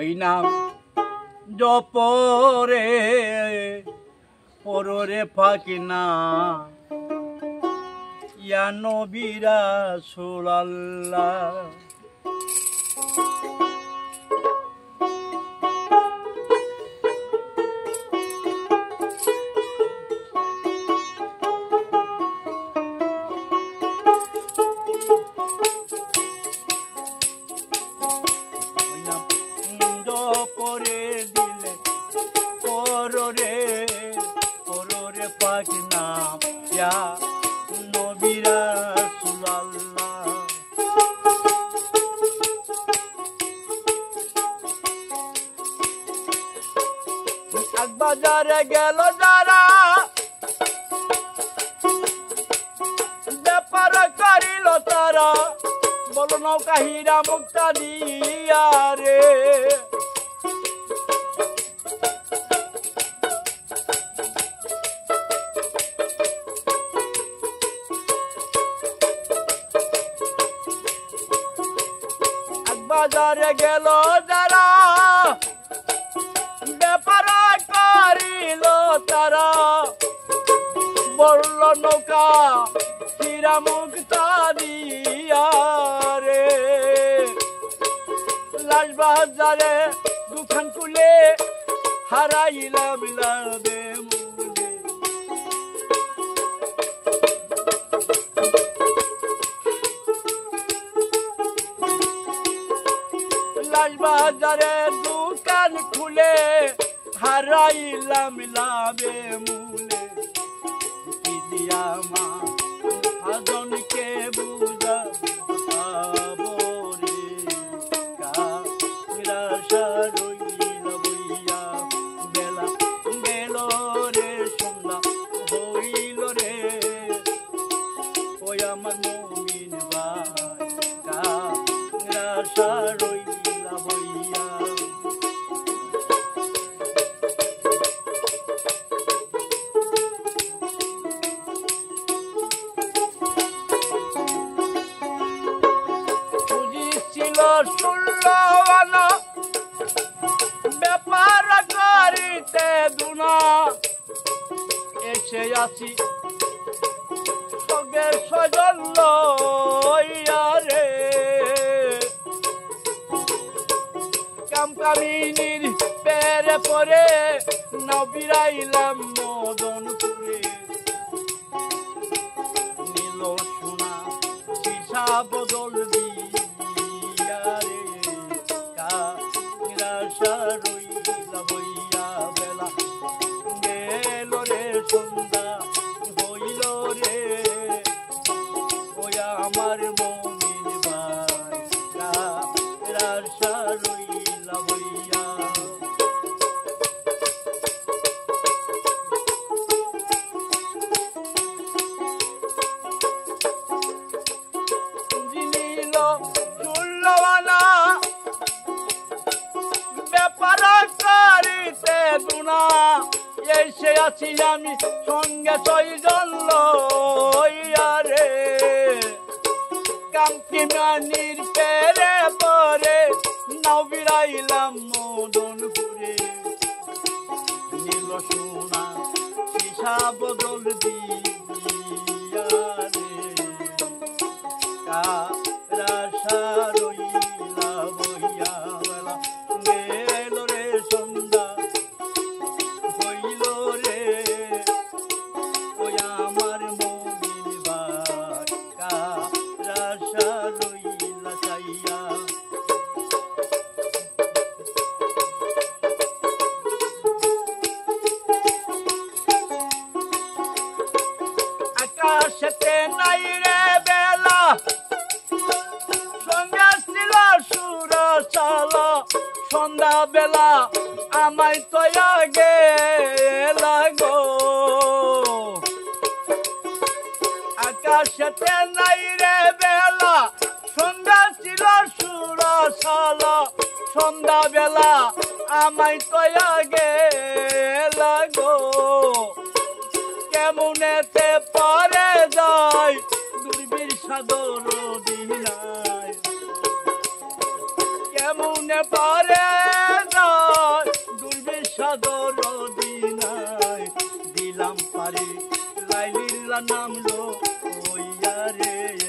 ওই নাম জপরে পররে ফাঁকি না ইয়া নবী রাসূলুল্লাহ। বাজারে গেল যারা ব্যাপার করিল তারা বলো নৌকা হীরা মুক্তা দিয়া রে বাজারে গেল যারা ব্যাপার করিল তারা বলল নৌকা হীরা মুক্তা দিয়া রে লাল বাজারে দুখান কুলে হারাইলাম লাভে মুলে লাল বাজারে দুকান খুলে হারাইলাম লাভে মুলে কি দিয়া মা আজনকে বুঝাবো রে কারাশা রইল বইয়া বেলা গেল রে সন্ধ্যা হইল রে ওই আমার মুমিন ভাই কারাশা রইল বইয়া ব্যাপার করিতে দুনা এসে আছি সঙ্গে সজন লইয়া রে কামকামিনীর পেরে পরে নবিরাইলাম মদনপুরে নীল সোনা সীসা বদল দি রইলা বইয়া বেলা গেল রে সন্ধ্যা হইল রে ওই আমার মুমিন ভাই কারাশা রইলা বইয়া জিনিল চুল্লওয়ানা করিতে দুনা এসে আছি আমি সঙ্গে ছয়জন লইয়া রে কামকিমানির পেরে পরে নবিরাইলাম মদনপুরে নীল সোনা সীসা বদল দিয়া রে কারাশা রইলা বইয়া বেলা গেল রে সন্ধ্যা হইল রে ওই আমার মুমিন ভাই কারাশা রইলা চাইয়া আকাশেতে নাই রে বেলা সঙ্গে ছিল সুর চালা সন্ধ্যা বেলা আমায় তো আগে লাগো আকাশেতে নাই রে বেলা সন্ধ্যা ছিল সুর চালা সন্ধ্যা বেলা আমায় তো আগে লাগো কেমনেতে পরে যায় দুর্বির সাদর দিনায় কেমনে পারে যায় দুর্বিষাদর দিনায় দিলাম পারি লাইলিল্লা নামলো ওইয়া রে